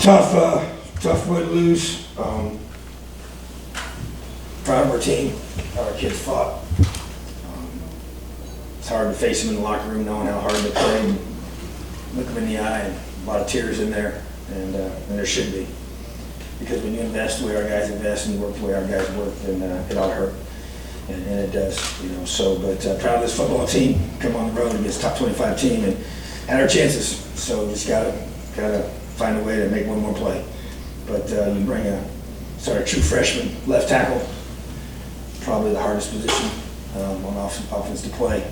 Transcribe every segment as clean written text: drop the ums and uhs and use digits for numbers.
Tough way to lose. Proud of our team, how our kids fought. It's hard to face them in the locker room knowing how hard they played. Look them in the eye, and a lot of tears in there, and there should be. Because when you invest the way our guys invest and you work the way our guys work, then it ought to hurt. And it does, So, but proud of this football team. Come on the road against top 25 team and had our chances. So just gotta find a way to make one more play. But you bring a true freshman left tackle, probably the hardest position on offense to play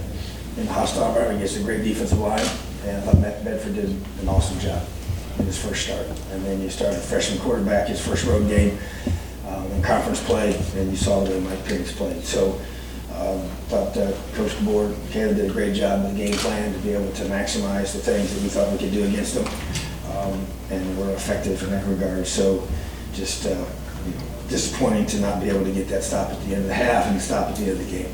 in the hostile environment against a great defensive line. And I thought Bedford did an awesome job in his first start. And then you start a freshman quarterback, his first road game in conference play, and you saw the way Mike Penix played. So thought Coach DeBoer, Caleb did a great job with the game plan to be able to maximize the things that we thought we could do against them. And we're effective in that regard. So just disappointing to not be able to get that stop at the end of the half and stop at the end of the game.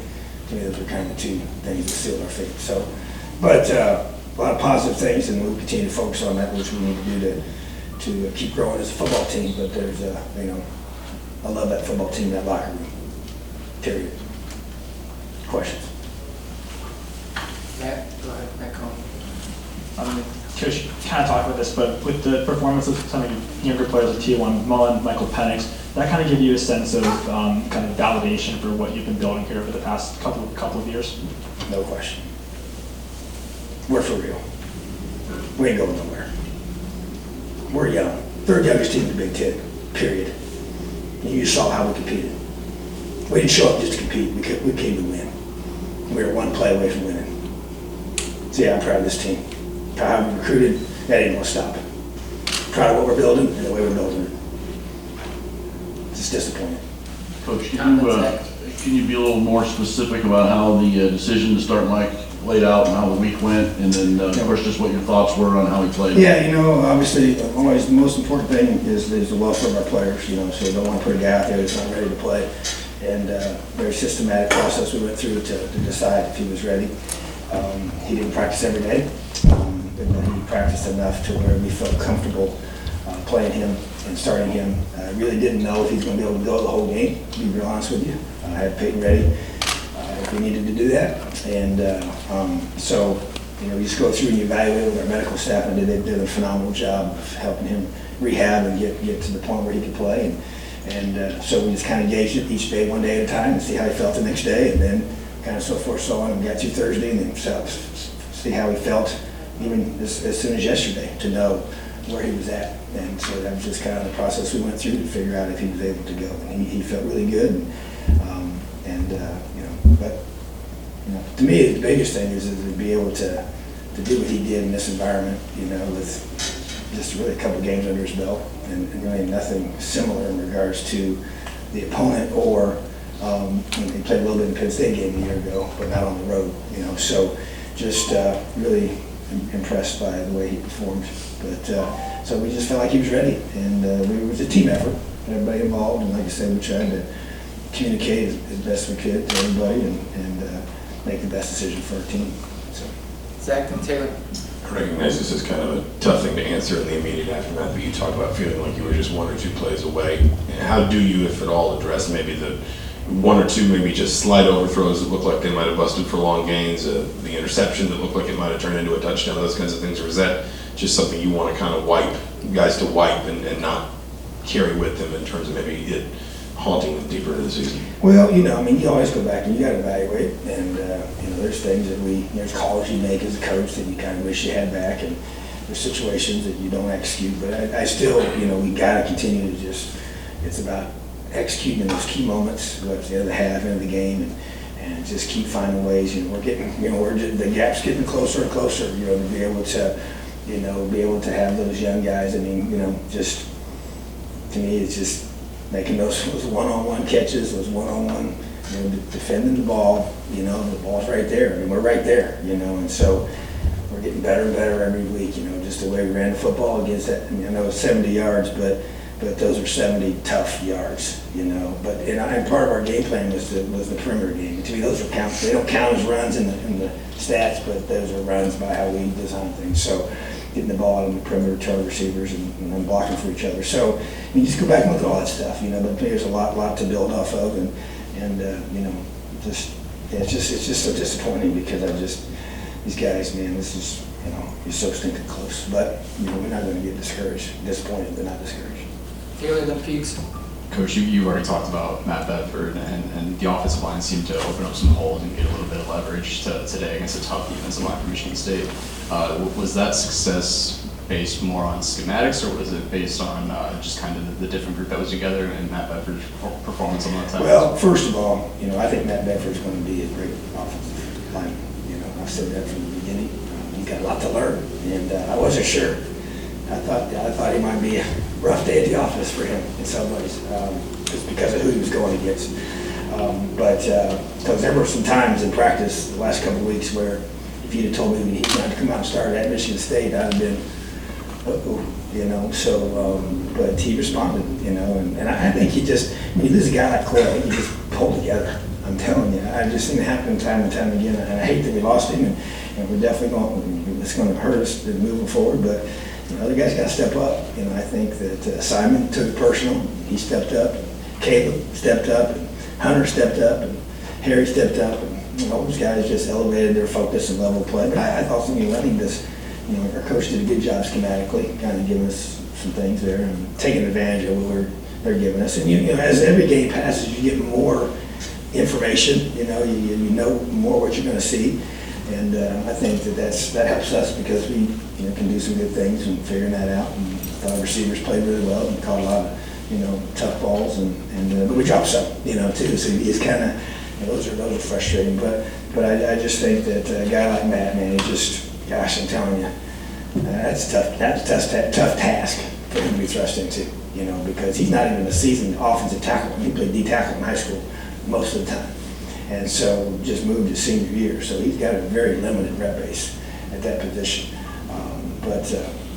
To me, those were kind of the two things that sealed our fate. So, but a lot of positive things, and we'll continue to focus on that, which we need to do to keep growing as a football team. But there's, I love that football team, that locker room. Period. Questions? Matt, go ahead. Matt Cohen. Coach, you kind of talked about this, but with the performance of some of your younger players like T1, Mullen, Michael Penix, that kind of give you a sense of kind of validation for what you've been building here over the past couple of years? No question. We're for real. We ain't going nowhere. We're young. Third youngest team in the Big Ten, period. And you saw how we competed. We didn't show up just to compete. We came to win. We were one play away from winning. So yeah, I'm proud of this team. Proud of how we recruited. That ain't gonna stop. Proud of what we're building and the way we're building it. Just disappointed. Coach, can you be a little more specific about how the decision to start Mike laid out and how the week went, and then of course just what your thoughts were on how he played? Yeah, obviously, always the most important thing is the welfare of our players. So we don't want to put a guy out there that's not ready to play. And very systematic process we went through to decide if he was ready. He didn't practice every day, but he practiced enough to where we felt comfortable playing him and starting him. I really didn't know if he's going to be able to go the whole game, to be real honest with you. I had Peyton ready if we needed to do that. And so, you just go through and you evaluate with our medical staff, and they did a phenomenal job of helping him rehab and get to the point where he could play. And so we just kind of gauged it each day, one day at a time, and see how he felt the next day, and then kind of so forth, so on. And we got through Thursday, and then see how he felt even as soon as yesterday to know where he was at. And so that was just kind of the process we went through to figure out if he was able to go. And he felt really good. But to me, the biggest thing is to be able to do what he did in this environment, with just really a couple games under his belt, and really nothing similar in regards to the opponent or he played a little bit in the Penn State game a year ago, but not on the road, So just really impressed by the way he performed. But so we just felt like he was ready, and it was a team effort, everybody involved, and like I said, we tried to communicate as best we could to everybody and make the best decision for our team. So. Zach and Taylor. I recognize this is kind of a tough thing to answer in the immediate aftermath, but you talk about feeling like you were just one or two plays away. How do you, if at all, address maybe the one or two maybe just slight overthrows that look like they might have busted for long gains, the interception that looked like it might have turned into a touchdown, those kinds of things, or is that just something you want to kind of wipe and not carry with them in terms of maybe it haunting them deeper into the season? Well, you always go back and you got to evaluate, and there's things that there's calls you make as a coach that you kind of wish you had back, and there's situations that you don't execute. But I still, we got to continue to it's about executing in those key moments, whether it's the end of the half, end of the game, and just keep finding ways. We're getting, the gap's getting closer and closer. To be able to, have those young guys. Just to me, it's just making those one-on-one catches, those one-on-one, defending the ball. The ball's right there. We're right there. And so we're getting better and better every week. Just the way we ran the football against that. I know it's 70 yards, but those are 70 tough yards, But and part of our game plan was the perimeter game. To me, those are count. They don't count as runs in the stats, but those are runs by how we design things. So getting the ball out of the perimeter to our receivers and blocking for each other. So you just go back and look at all that stuff, but there's a lot to build off of, and it's just so disappointing because these guys, man, this is, you're so stinking close. But, we're not going to get discouraged, disappointed, but not discouraged. Taylor, then Peaks. Coach, you already talked about Matt Bedford, and the offensive line seemed to open up some holes and get a little bit of leverage today against a tough defensive line from Michigan State. Was that success based more on schematics, or was it based on just kind of the different group that was together and Matt Bedford's performance on that time? Well, first of all, I think Matt Bedford's going to be a great offensive lineman. I've said that from the beginning. He's got a lot to learn, and I wasn't sure. I thought he might be a rough day at the office for him in some ways, just because of who he was going against. Because there were some times in practice the last couple of weeks where if you'd have told me he'd to come out and start at Michigan State, I'd have been, but he responded, and I think he just, when you lose a guy like Clay, I think he just pulled together. I'm telling you, I've just seen it happen time and time again, and I hate that we lost him, and we're definitely it's going to hurt us moving forward, but other guys got to step up. I think that Simon took it personal. He stepped up. Caleb stepped up. And Hunter stepped up. And Harry stepped up. And all those guys just elevated their focus and level of play. But I thought letting this, our coach did a good job schematically, kind of giving us some things there and taking advantage of what they're giving us. And as every game passes, you get more information. You know more what you're going to see. And I think that helps us because we can do some good things and figuring that out. And I thought our receivers played really well and caught a lot of tough balls but we dropped some too. So it's kind of those are frustrating. But I just think that a guy like Matt, man, gosh, I'm telling you, that's tough. That's a tough task for him to be thrust into. Because he's not even a seasoned offensive tackle. He played D tackle in high school most of the time. And so just moved his senior year. So he's got a very limited rep base at that position.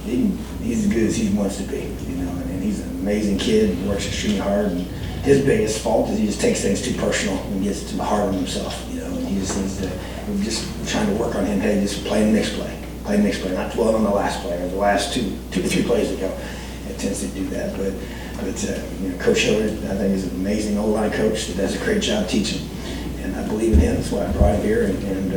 He's as good as he wants to be, and he's an amazing kid and works extremely hard. And his biggest fault is he just takes things too personal and gets too hard on himself, and he just needs to, we're just trying to work on him. Hey, just play the next play, not dwell on the last play or the last two to three plays ago. It tends to do that, but Coach Hiller, I think, is an amazing O-line coach that does a great job teaching. And I believe in him. That's why I brought him here, and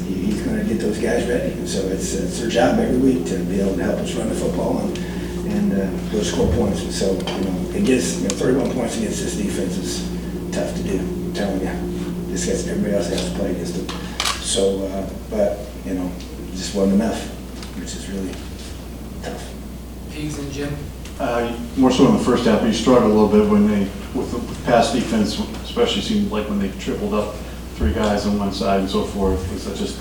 he's going to get those guys ready. And so it's their job every week to be able to help us run the football and go score points. And so it gets 31 points against this defense is tough to do. I'm telling you, this gets everybody else has to play against them. So, but it just wasn't enough, which is really tough. Peaks and Jim. More so in the first half, you struggled a little bit with the pass defense, especially seemed like when they tripled up three guys on one side and so forth. Was that just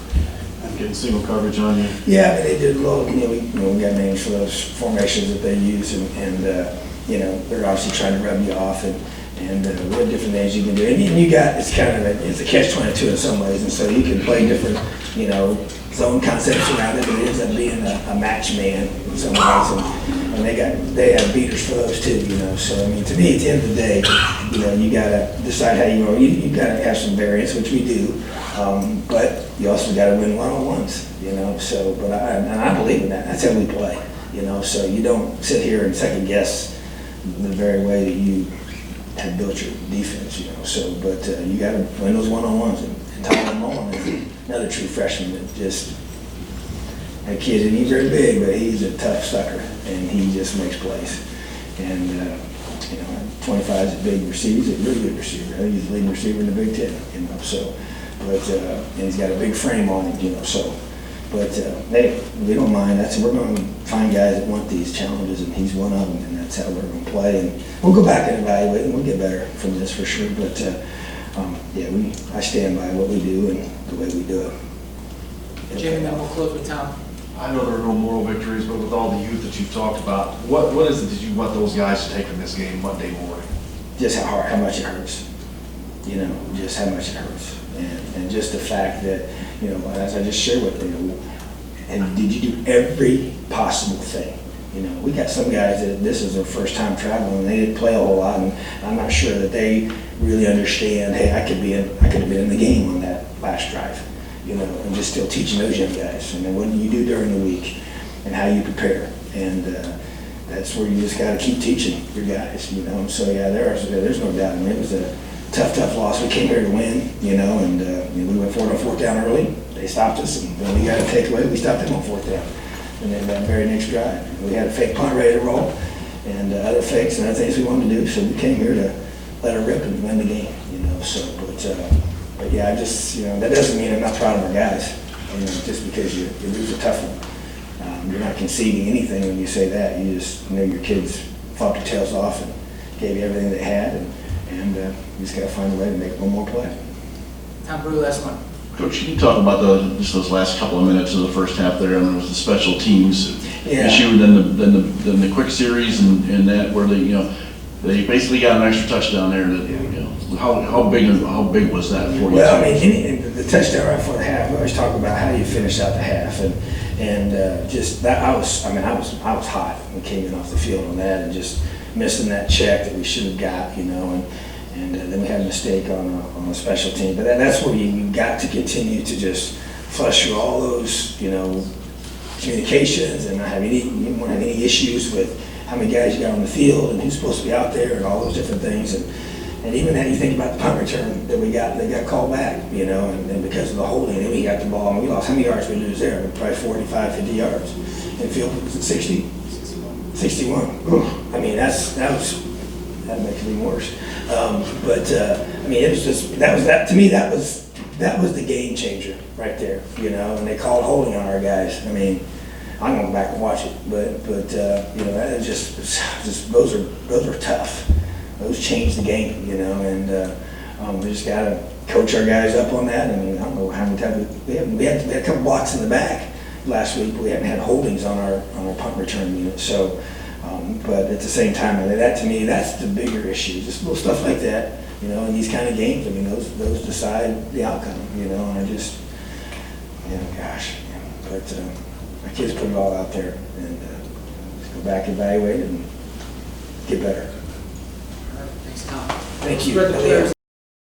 getting single coverage on you? Yeah, but they did a little. We got names for those formations that they use, and they're obviously trying to rub you off, and we have different things you can do. And you got it's kind of it's a catch-22 in some ways, and so you can play different zone concepts around it, but it ends up being a match man in some ways. And they have beaters for those too, So to me, at the end of the day, you got to decide how you roll. You got to have some variance, which we do, but you also got to win one-on-ones, So, but I believe in that. That's how we play, So you don't sit here and second guess the very way that you have built your defense, So, but you got to win those one-on-ones. And Tyler Mullen is another true freshman that just. That kid, and he's very big, but he's a tough sucker, and he just makes plays. And 25 is a big receiver. He's a really good receiver. I think he's the leading receiver in the Big Ten. So, but and he's got a big frame on him. So, but hey, we don't mind. We're going to find guys that want these challenges, and he's one of them, and that's how we're going to play. And we'll go back and evaluate, and we'll get better from this for sure. But I stand by what we do and the way we do it. Jim, and then we'll close with Tom. I know there are no moral victories, but with all the youth that you've talked about, what is it that you want those guys to take from this game Monday morning? Just how much it hurts. Just how much it hurts. And just the fact that, as I just shared with you, and did you do every possible thing? We got some guys that this is their first time traveling, and they didn't play a whole lot, and I'm not sure that they really understand, hey, I could have been in the game on that last drive. And just still teaching those young guys. And then what do you do during the week? and how you prepare. And that's where you just gotta keep teaching your guys, you know. And so, yeah, there's no doubt. I mean, it was a tough loss. We came here to win, you know, and you know, we went for it on fourth down early. They stopped us, and when we got a takeaway, we stopped them on fourth down. And then that very next drive, we had a fake punt ready to roll, and other fakes and other things we wanted to do. So we came here to let her rip and win the game, you know. So, but yeah, I just, you know, that doesn't mean I'm not proud of our guys. You know, just because you lose a tough one, you're not conceding anything when you say that. You just know your kids fought their tails off and gave you everything they had, and you just got to find a way to make one more play. Tom Brew, last one. Coach, can you talk about just those last couple of minutes of the first half there, and there was the special teams issue, and then the quick series, and that where they basically got an extra touchdown there. That, you know, how big was that for you? Well, I mean, the touchdown right before the half. We always talk about how do you finish out the half, and just that I was hot when we came in off the field on that, and just missing that check that we should have got, you know, and then we had a mistake on a special team. But that's where you got to continue to just flush through all those, you know, communications and not have you won't have any issues with how many guys you got on the field and who's supposed to be out there and all those different things. And even then, you think about the punt return that they got called back, you know, and because of the holding, then we got the ball and we lost. How many yards we lose there? Probably 45, 50 yards. In field, was it 60? 61. I mean, that makes it even worse. I mean, it was just, to me, that was the game changer right there, you know, and they called holding on our guys. I mean, I'm gonna go back and watch it, but you know, that is just those are tough. Those change the game, you know, and we just gotta coach our guys up on that. I mean, I don't know how many times we had a couple blocks in the back last week, but we hadn't had holdings on our punt return unit. So, but at the same time, that to me, that's the bigger issue. Just little stuff like that, you know, in these kind of games. I mean, those decide the outcome, you know. And I just, you know, gosh, yeah. But my kids put it all out there, and just go back, evaluate, and get better. Thanks, Tom. Thank you. Spread the players.